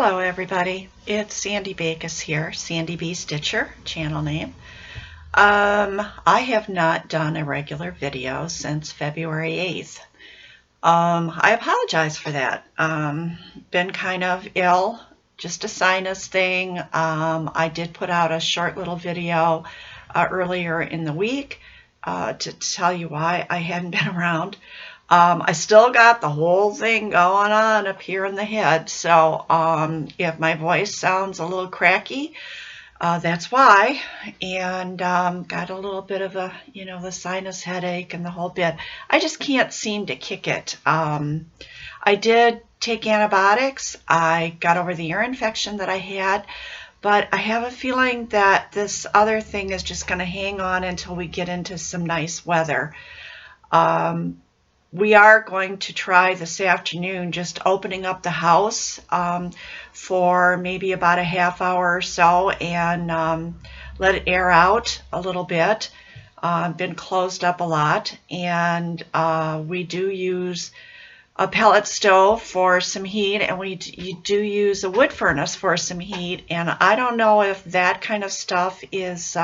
Hello everybody, it's Sandy Bakos here, Sandy B Stitcher, channel name. I have not done a regular video since February 8th. I apologize for that. Been kind of ill, just a sinus thing. I did put out a short little video earlier in the week to tell you why I hadn't been around. I still got the whole thing going on up here in the head, so if my voice sounds a little cracky, that's why. And got a little bit of a, the sinus headache and the whole bit. I just can't seem to kick it. I did take antibiotics. I got over the ear infection that I had, but I have a feeling that this other thing is just going to hang on until we get into some nice weather. We are going to try this afternoon just opening up the house for maybe about a half hour or so and let it air out a little bit. Been closed up a lot, and we do use a pellet stove for some heat, and we do use a wood furnace for some heat, and I don't know if that kind of stuff is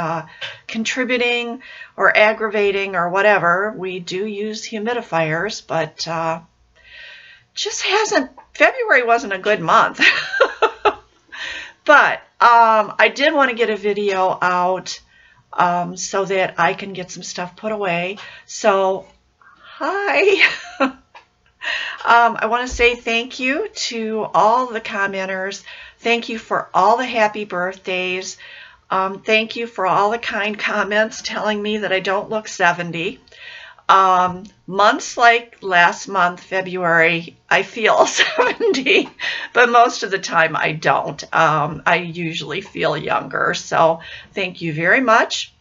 contributing or aggravating or whatever. We do use humidifiers, but just hasn't, February wasn't a good month. But I did want to get a video out so that I can get some stuff put away. So, hi. I want to say thank you to all the commenters. Thank you for all the happy birthdays. Thank you for all the kind comments telling me that I don't look 70. Months like last month, February, I feel 70, but most of the time I don't. I usually feel younger, so thank you very much.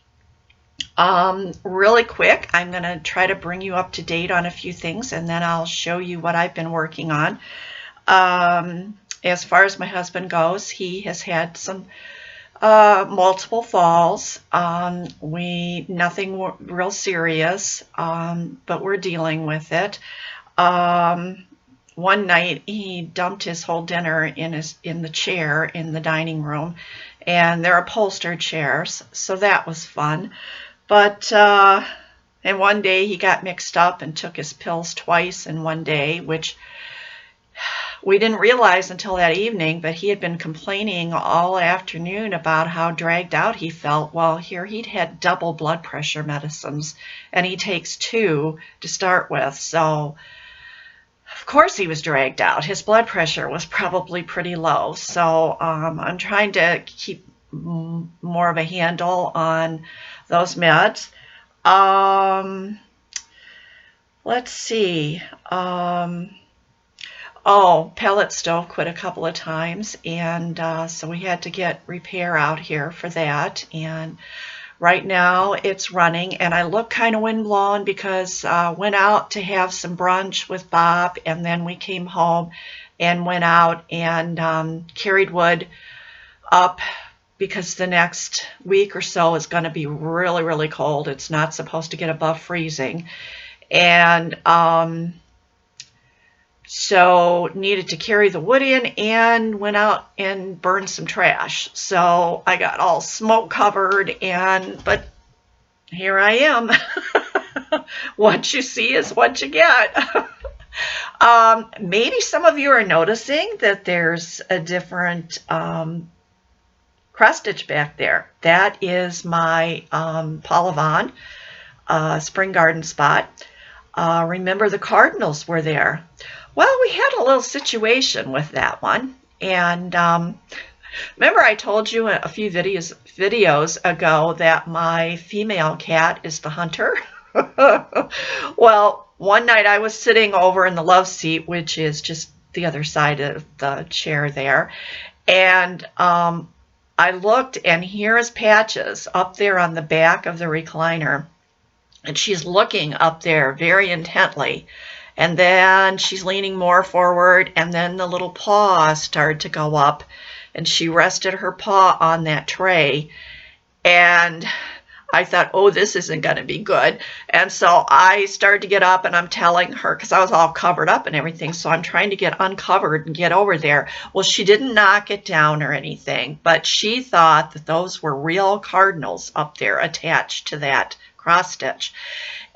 Really quick, I'm going to try to bring you up to date on a few things, and then I'll show you what I've been working on. As far as my husband goes, he has had some multiple falls. Nothing real serious, but we're dealing with it. One night he dumped his whole dinner in the chair in the dining room, and they're upholstered chairs, so that was fun. But, and one day he got mixed up and took his pills twice in one day, which we didn't realize until that evening, but he had been complaining all afternoon about how dragged out he felt. Well, here he'd had double blood pressure medicines, and he takes 2 to start with. So, of course he was dragged out. His blood pressure was probably pretty low. So I'm trying to keep more of a handle on those meds. Let's see. Pellet stove quit a couple of times, and so we had to get repair out here for that. And right now it's running, and I look kind of windblown because went out to have some brunch with Bob, and then we came home and went out and carried wood up, because the next week or so is going to be really, really cold. It's not supposed to get above freezing. And so needed to carry the wood in, and went out and burned some trash. So I got all smoke covered, but here I am. What you see is what you get. Maybe some of you are noticing that there's a different cross stitch back there. That is my Paula Vaughn spring garden spot. Remember the cardinals were there. Well, we had a little situation with that one, and remember I told you a few videos ago that my female cat is the hunter? Well, one night I was sitting over in the love seat, which is just the other side of the chair there, and I looked, and here is Patches up there on the back of the recliner, and she's looking up there very intently, and then she's leaning more forward, and then the little paw started to go up, and she rested her paw on that tray, and I thought, oh, this isn't going to be good. And so I started to get up, and I'm telling her, because I was all covered up and everything, so I'm trying to get uncovered and get over there. Well, she didn't knock it down or anything, but she thought that those were real cardinals up there attached to that cross stitch.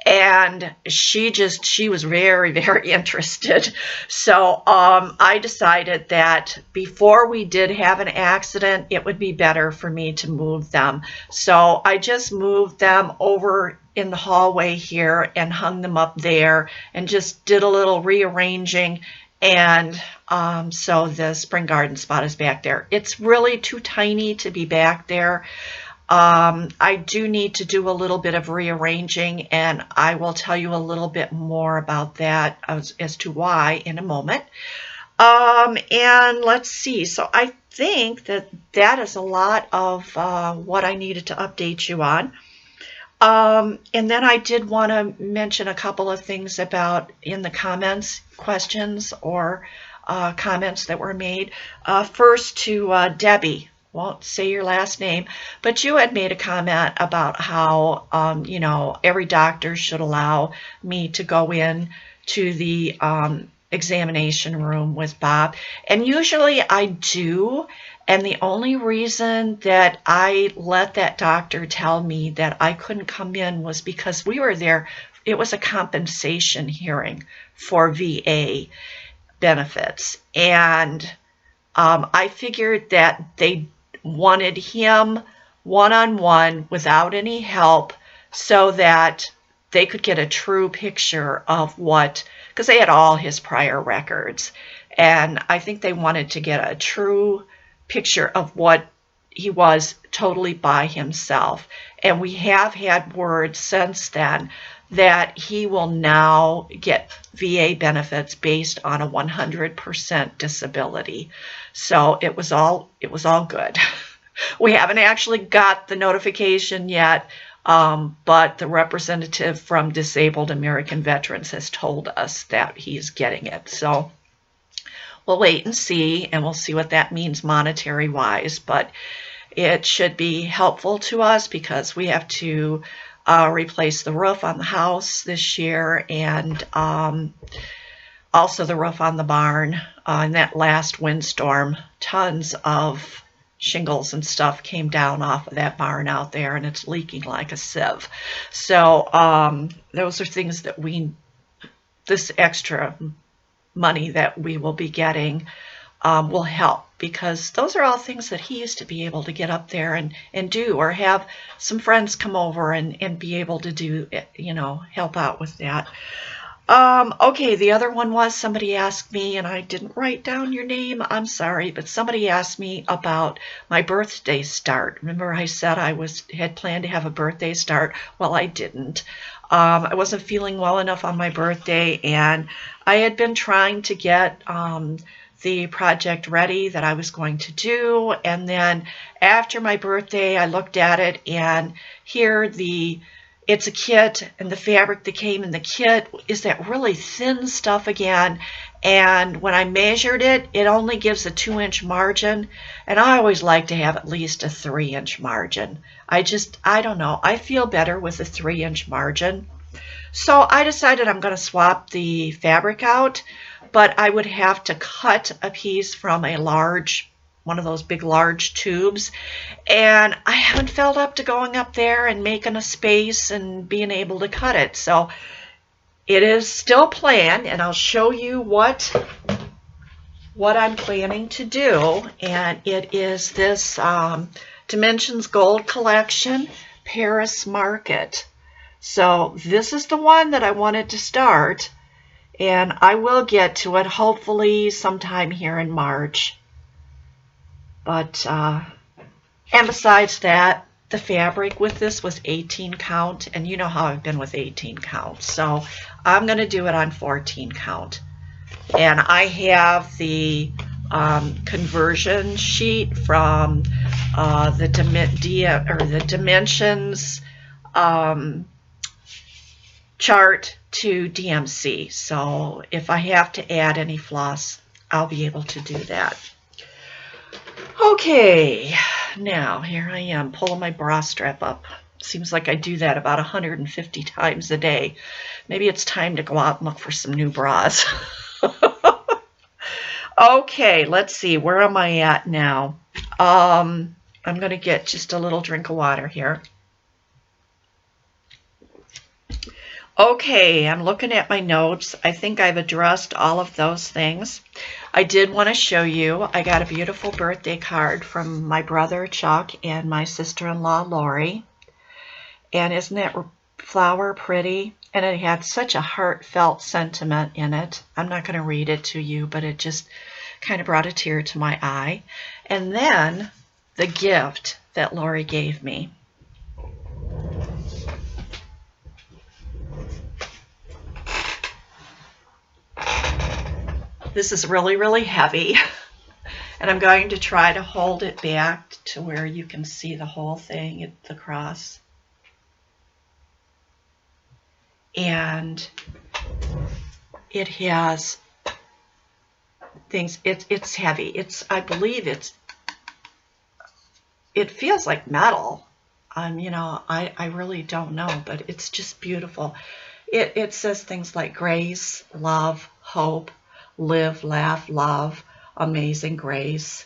And she was very, very interested. So I decided that before we did have an accident, it would be better for me to move them. So I just moved them over in the hallway here and hung them up there and just did a little rearranging. And so the spring garden spot is back there. It's really too tiny to be back there. I do need to do a little bit of rearranging, and I will tell you a little bit more about that as to why in a moment. And let's see. So I think that is a lot of what I needed to update you on. And then I did want to mention a couple of things about in the comments, questions or comments that were made. First to Debbie. Won't say your last name, but you had made a comment about how, you know, every doctor should allow me to go in to the examination room with Bob. And usually I do. And the only reason that I let that doctor tell me that I couldn't come in was because we were there. It was a compensation hearing for VA benefits. And I figured that they wanted him one-on-one without any help so that they could get a true picture of what, because they had all his prior records, and I think they wanted to get a true picture of what he was totally by himself. And we have had word since then that he will now get VA benefits based on a 100% disability. So it was all good. We haven't actually got the notification yet, but the representative from Disabled American Veterans has told us that he's getting it. So we'll wait and see, and we'll see what that means monetary wise, but it should be helpful to us because we have to replace the roof on the house this year, and also the roof on the barn. In that last windstorm, tons of shingles and stuff came down off of that barn out there, and it's leaking like a sieve. So those are things that this extra money that we will be getting will help, because those are all things that he used to be able to get up there and do, or have some friends come over and be able to do, you know, help out with that. Okay, the other one was somebody asked me, and I didn't write down your name, I'm sorry, but somebody asked me about my birthday start. Remember I said I had planned to have a birthday start? Well, I didn't. I wasn't feeling well enough on my birthday, and I had been trying to get the project ready that I was going to do, and then after my birthday I looked at it, and here it's a kit, and the fabric that came in the kit is that really thin stuff again, and when I measured it, it only gives a 2-inch margin, and I always like to have at least a 3-inch margin. I don't know, I feel better with a 3-inch margin. So I decided I'm going to swap the fabric out, but I would have to cut a piece from one of those big large tubes, and I haven't felt up to going up there and making a space and being able to cut it. So it is still planned, and I'll show you what I'm planning to do, and it is this Dimensions Gold Collection Paris Market. So this is the one that I wanted to start, and I will get to it hopefully sometime here in March. But, and besides that, the fabric with this was 18 count, and you know how I've been with 18 count. So I'm going to do it on 14 count. And I have the conversion sheet from the dimensions chart to DMC. So if I have to add any floss, I'll be able to do that. Okay, now here I am pulling my bra strap up. Seems like I do that about 150 times a day. Maybe it's time to go out and look for some new bras. Okay, let's see. Where am I at now? I'm going to get just a little drink of water here. Okay, I'm looking at my notes. I think I've addressed all of those things. I did want to show you, I got a beautiful birthday card from my brother Chuck and my sister-in-law Lori. And isn't that flower pretty? And it had such a heartfelt sentiment in it. I'm not going to read it to you, but it just kind of brought a tear to my eye. And then the gift that Lori gave me. This is really, really heavy. And I'm going to try to hold it back to where you can see the whole thing, the cross. And it has things, it's heavy. I believe it feels like metal. You know, I really don't know, but it's just beautiful. It says things like grace, love, hope, live, laugh, love, amazing grace.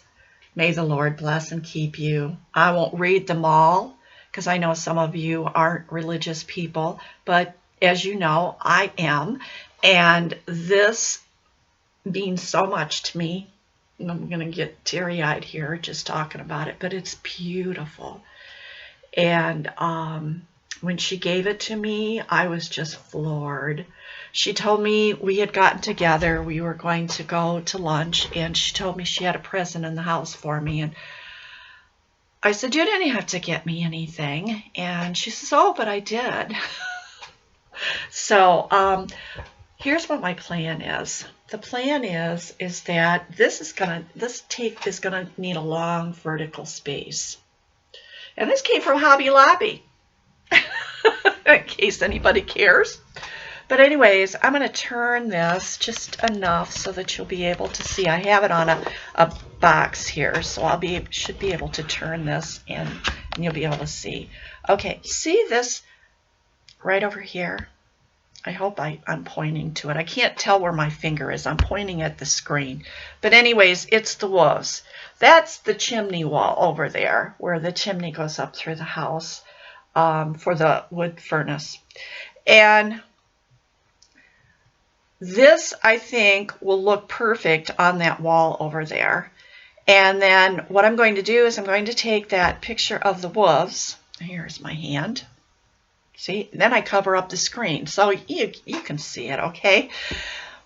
May the Lord bless and keep you. I won't read them all because I know some of you aren't religious people, but as you know, I am. And this means so much to me. I'm going to get teary-eyed here just talking about it, but it's beautiful. And when she gave it to me, I was just floored. She told me we had gotten together, we were going to go to lunch, and she told me she had a present in the house for me. And I said, you didn't have to get me anything. And she says, oh, but I did. So here's what my plan is. The plan is that this tape is gonna need a long vertical space. And this came from Hobby Lobby, in case anybody cares. But anyways, I'm going to turn this just enough so that you'll be able to see. I have it on a box here, so should be able to turn this in, and you'll be able to see. Okay, see this right over here? I hope I'm pointing to it. I can't tell where my finger is. I'm pointing at the screen. But anyways, it's the wolves. That's the chimney wall over there, where the chimney goes up through the house for the wood furnace. And this, I think, will look perfect on that wall over there. And then what I'm going to do is I'm going to take that picture of the wolves. Here's my hand. See, then I cover up the screen so you can see it, okay?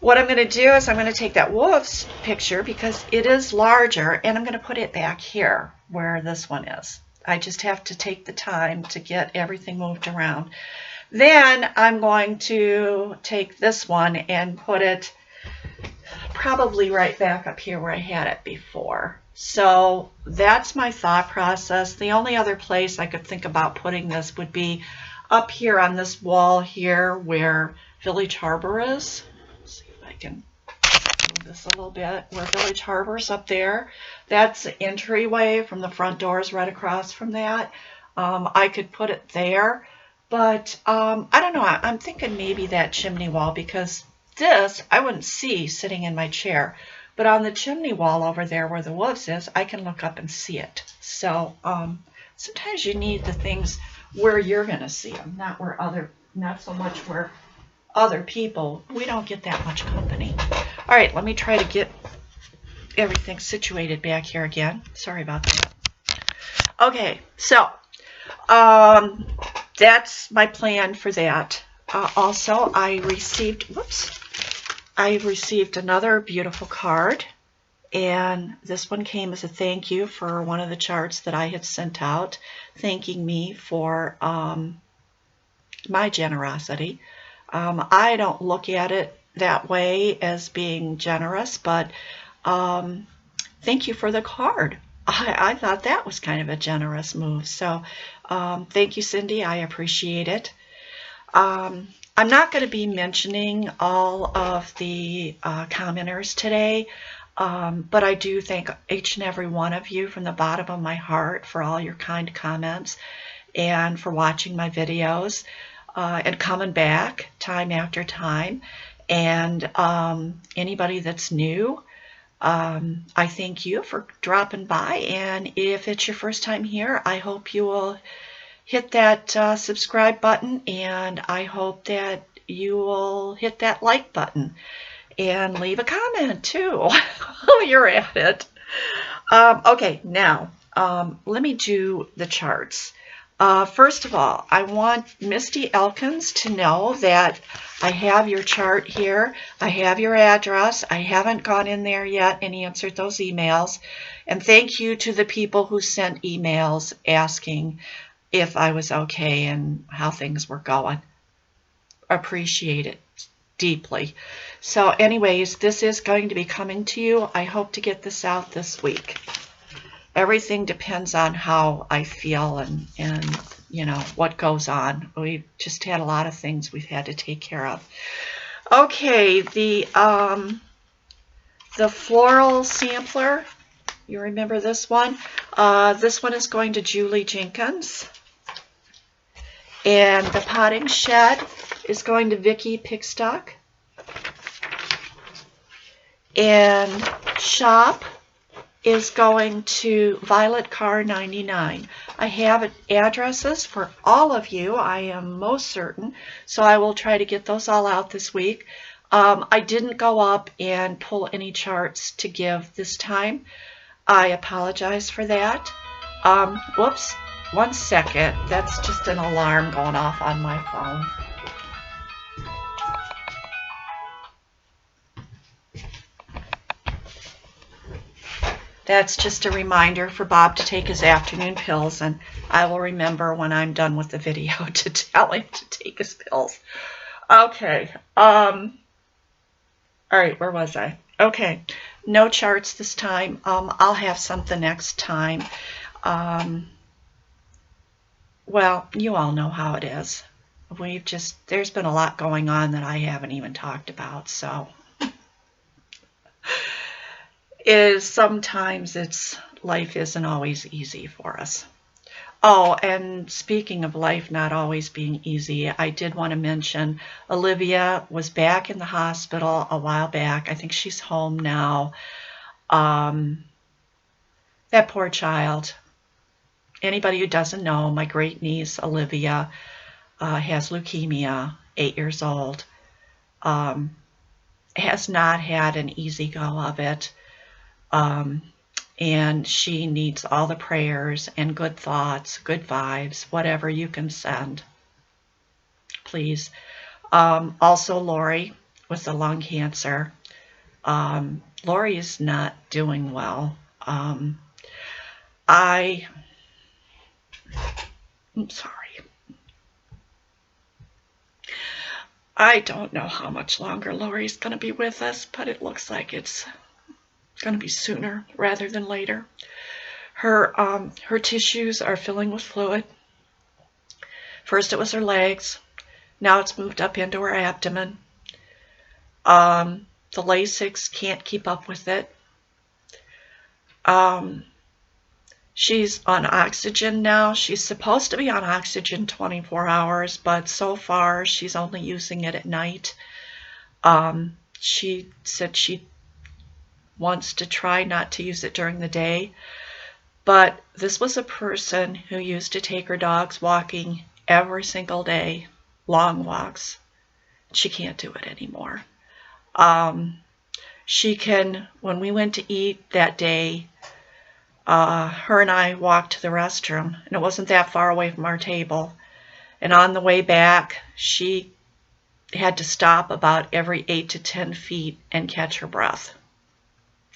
What I'm going to do is I'm going to take that wolf's picture because it is larger, and I'm going to put it back here where this one is. I just have to take the time to get everything moved around. Then I'm going to take this one and put it probably right back up here where I had it before. So that's my thought process. The only other place I could think about putting this would be up here on this wall here where Village Harbor is. Let's see if I can move this a little bit. Where Village Harbor is up there. That's the entryway from the front doors right across from that. I could put it there. But I don't know. I'm thinking maybe that chimney wall because this I wouldn't see sitting in my chair. But on the chimney wall over there where the wolves is, I can look up and see it. So sometimes you need the things where you're going to see them, not so much where other people, we don't get that much company. All right, let me try to get everything situated back here again. Sorry about that. Okay, so that's my plan for that. Also, I received another beautiful card, and this one came as a thank you for one of the charts that I had sent out, thanking me for my generosity. I don't look at it that way as being generous, but thank you for the card. I thought that was kind of a generous move. So thank you, Cindy. I appreciate it. I'm not going to be mentioning all of the commenters today, but I do thank each and every one of you from the bottom of my heart for all your kind comments. and for watching my videos and coming back time after time. And anybody that's new, I thank you for dropping by. And if it's your first time here, I hope you will hit that subscribe button, and I hope that you will hit that like button and leave a comment too while you're at it. Okay, now let me do the charts. First of all, I want Misty Elkins to know that I have your chart here. I have your address. I haven't gone in there yet and answered those emails. And thank you to the people who sent emails asking if I was okay and how things were going. Appreciate it deeply. So anyways, this is going to be coming to you. I hope to get this out this week. Everything depends on how I feel and you know what goes on. We've just had a lot of things we've had to take care of. Okay, the floral sampler, you remember this one? This one is going to Julie Jenkins. And the potting shed is going to Vicki Pickstock. And shop is going to Violet Carr 99. I have addresses for all of you, I am most certain, so I will try to get those all out this week. I didn't go up and pull any charts to give this time. I apologize for that. Whoops, 1 second. That's just an alarm going off on my phone. That's just a reminder for Bob to take his afternoon pills, and I will remember when I'm done with the video to tell him to take his pills. Okay. All right, where was I? Okay, no charts this time. I'll have something next time. Well, you all know how it is. There's been a lot going on that I haven't even talked about, so sometimes life isn't always easy for us. Oh, and speaking of life not always being easy, I did want to mention Olivia was back in the hospital a while back. I think she's home now. That poor child. Anybody who doesn't know, my great niece Olivia has leukemia, 8 years old. Has not had an easy go of it. And she needs all the prayers and good thoughts, good vibes, whatever you can send, please. Also, Lori with the lung cancer. Lori is not doing well. I'm sorry. I don't know how much longer Lori's going to be with us, but it looks like it's going to be sooner rather than later. Her tissues are filling with fluid. First it was her legs. Now it's moved up into her abdomen. The Lasix can't keep up with it. She's on oxygen now. She's supposed to be on oxygen 24 hours, but so far she's only using it at night. She said she wants to try not to use it during the day, but this was a person who used to take her dogs walking every single day, long walks. She can't do it anymore. When we went to eat that day, her and I walked to the restroom, and it wasn't that far away from our table. And on the way back, she had to stop about every 8 to 10 feet and catch her breath.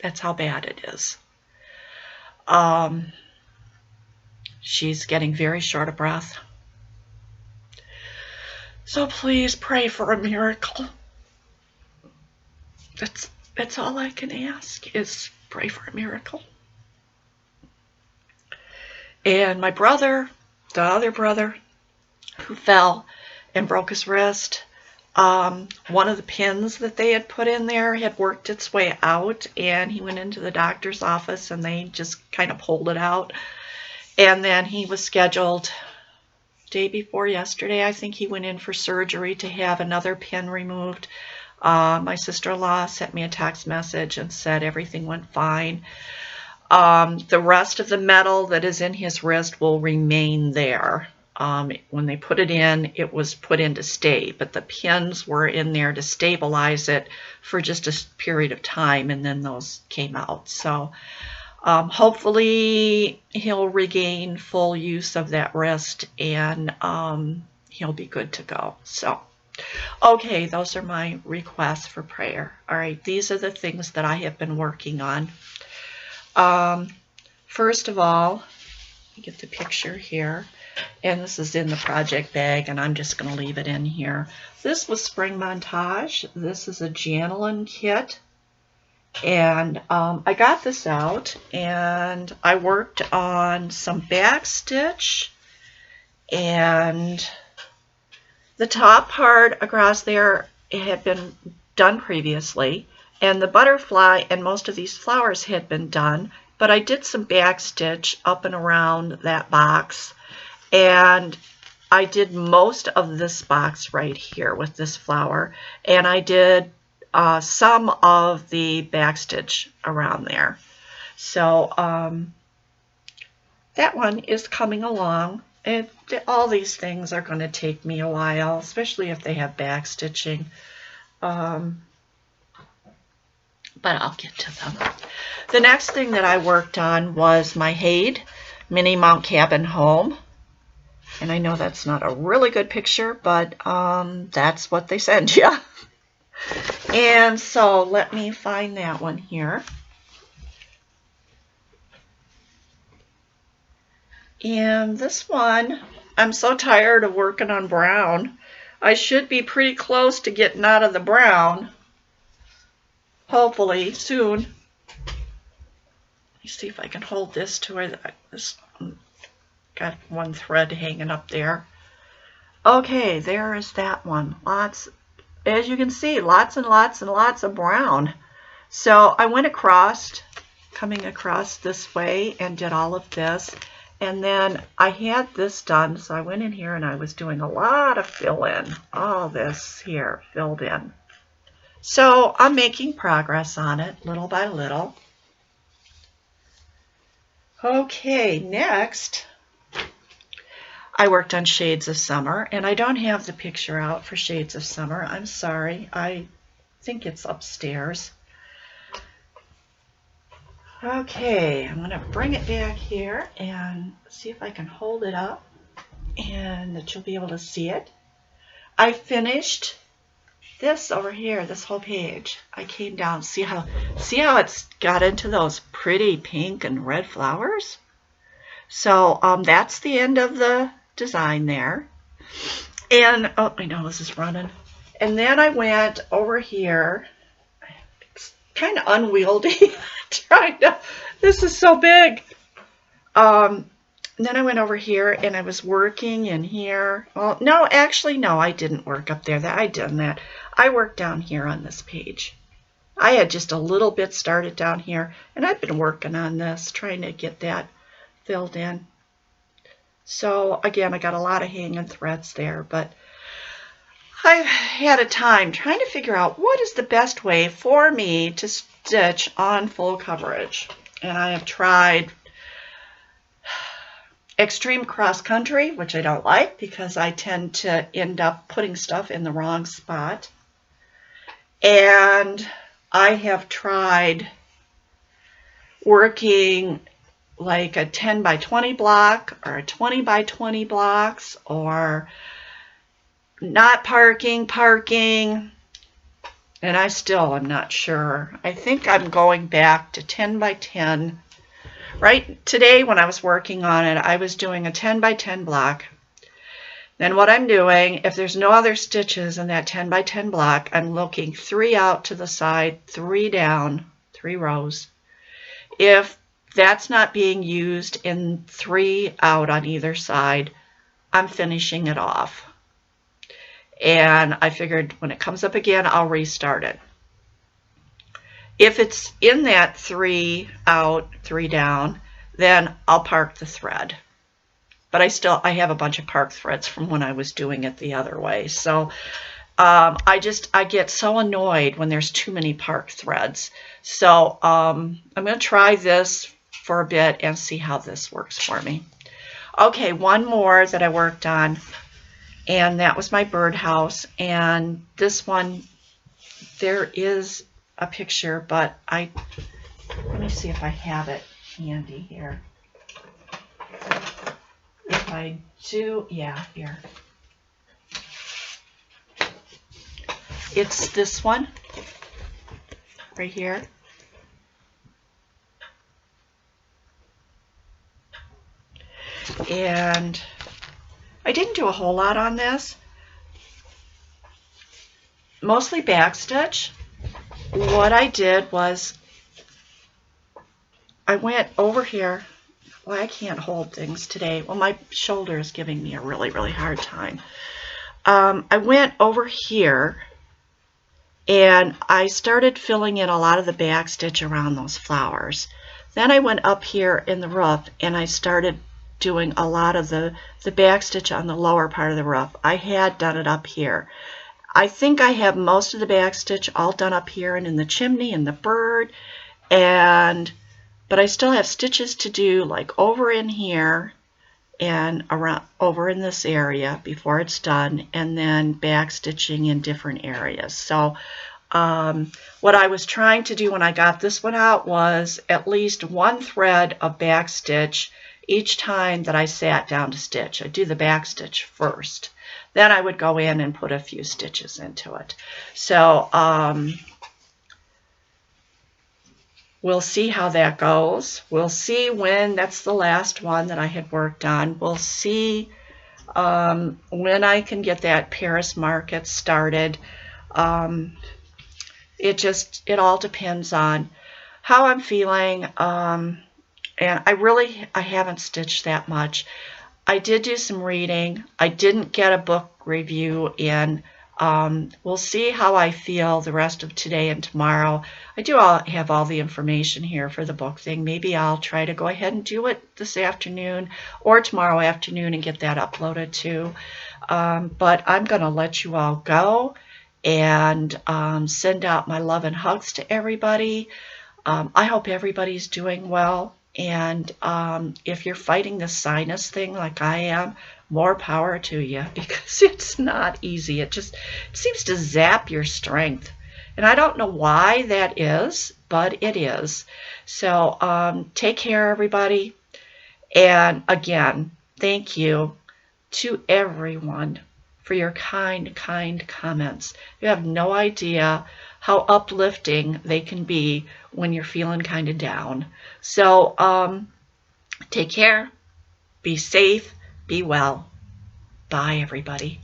That's how bad it is. She's getting very short of breath. So please pray for a miracle. That's all I can ask, is pray for a miracle. And my brother, the other brother, who fell and broke his wrist, one of the pins that they had put in there had worked its way out, and he went into the doctor's office and they just kind of pulled it out. And then he was scheduled day before yesterday, I think he went in for surgery to have another pin removed. My sister-in-law sent me a text message and said everything went fine. The rest of the metal that is in his wrist will remain there. When they put it in, it was put in to stay, but the pins were in there to stabilize it for just a period of time, and then those came out. So hopefully he'll regain full use of that wrist, and he'll be good to go. So, okay, those are my requests for prayer. All right, these are the things that I have been working on. First of all, get the picture here, and this is in the project bag, and I'm just going to leave it in here. This was Spring Montage. This is a Janelin kit, and I got this out, and I worked on some back stitch, and the top part across there had been done previously, and the butterfly and most of these flowers had been done, but I did some back stitch up and around that box, and I did most of this box right here with this flower, and I did some of the back stitch around there. So that one is coming along. All these things are going to take me a while, especially if they have back stitching. But I'll get to them. The next thing that I worked on was my Hade Mini Mount Cabin Home. And I know that's not a really good picture, but that's what they send you. And so let me find that one here. And this one, I'm so tired of working on brown. I should be pretty close to getting out of the brown. Hopefully soon. Let me see if I can hold this to it. This got one thread hanging up there. Okay, there is that one. Lots, as you can see, lots and lots and lots of brown. So I went across, coming across this way, and did all of this. And then I had this done, so I went in here and I was doing a lot of fill-in. All this here filled in. So I'm making progress on it little by little. Okay, next I worked on Shades of Summer, and I don't have the picture out for Shades of Summer. I'm sorry. I think it's upstairs. Okay, I'm going to bring it back here and see if I can hold it up and that you'll be able to see it. I finished this over here, this whole page. I came down, see how it's got into those pretty pink and red flowers? So that's the end of the design there. And, oh, my nose is running. And then I went over here. It's kind of unwieldy. Trying to, this is so big. Then I went over here and I was working in here. Well, no, actually, no, I didn't work up there. I done that. I worked down here on this page. I had just a little bit started down here, and I've been working on this, trying to get that filled in. So again, I got a lot of hanging threads there, but I've had a time trying to figure out what is the best way for me to stitch on full coverage. And I have tried extreme cross country, which I don't like because I tend to end up putting stuff in the wrong spot. And I have tried working like a 10 by 20 block or a 20 by 20 blocks, or not parking, and I still am not sure. I think I'm going back to 10 by 10. Right today when I was working on it, I was doing a 10 by 10 block. Then what I'm doing, if there's no other stitches in that 10 by 10 block, I'm looking 3 out to the side, 3 down, 3 rows. If that's not being used in 3 out on either side, I'm finishing it off. And I figured when it comes up again, I'll restart it. If it's in that 3 out, 3 down, then I'll park the thread. but I have a bunch of park threads from when I was doing it the other way. So I get so annoyed when there's too many park threads. So I'm going to try this for a bit and see how this works for me. Okay, one more that I worked on, and that was my birdhouse. And this one, there is a picture, but let me see if I have it handy here. If I do, yeah, here. It's this one right here. And I didn't do a whole lot on this. Mostly backstitch. What I did was I went over here. Well, I can't hold things today. Well, my shoulder is giving me a really, really hard time. I went over here and I started filling in a lot of the backstitch around those flowers. Then I went up here in the roof and I started doing a lot of the backstitch on the lower part of the roof. I had done it up here. I think I have most of the backstitch all done up here and in the chimney and the bird, but I still have stitches to do like over in here and around over in this area before it's done, and then backstitching in different areas. So what I was trying to do when I got this one out was at least one thread of backstitch each time that I sat down to stitch. I'd do the backstitch first. Then I would go in and put a few stitches into it. So we'll see how that goes. We'll see when that's the last one that I had worked on. We'll see when I can get that Paris market started. It all depends on how I'm feeling. And I haven't stitched that much. I did do some reading. I didn't get a book review in. We'll see how I feel the rest of today and tomorrow. I do have all the information here for the book thing. Maybe I'll try to go ahead and do it this afternoon or tomorrow afternoon and get that uploaded too. But I'm going to let you all go and send out my love and hugs to everybody. I hope everybody's doing well. And if you're fighting the sinus thing like I am, more power to you, because it's not easy. It seems to zap your strength. And I don't know why that is, but it is. So take care, everybody. And again, thank you to everyone for your kind comments. You have no idea how uplifting they can be when you're feeling kind of down. So take care, be safe, be well. Bye, everybody.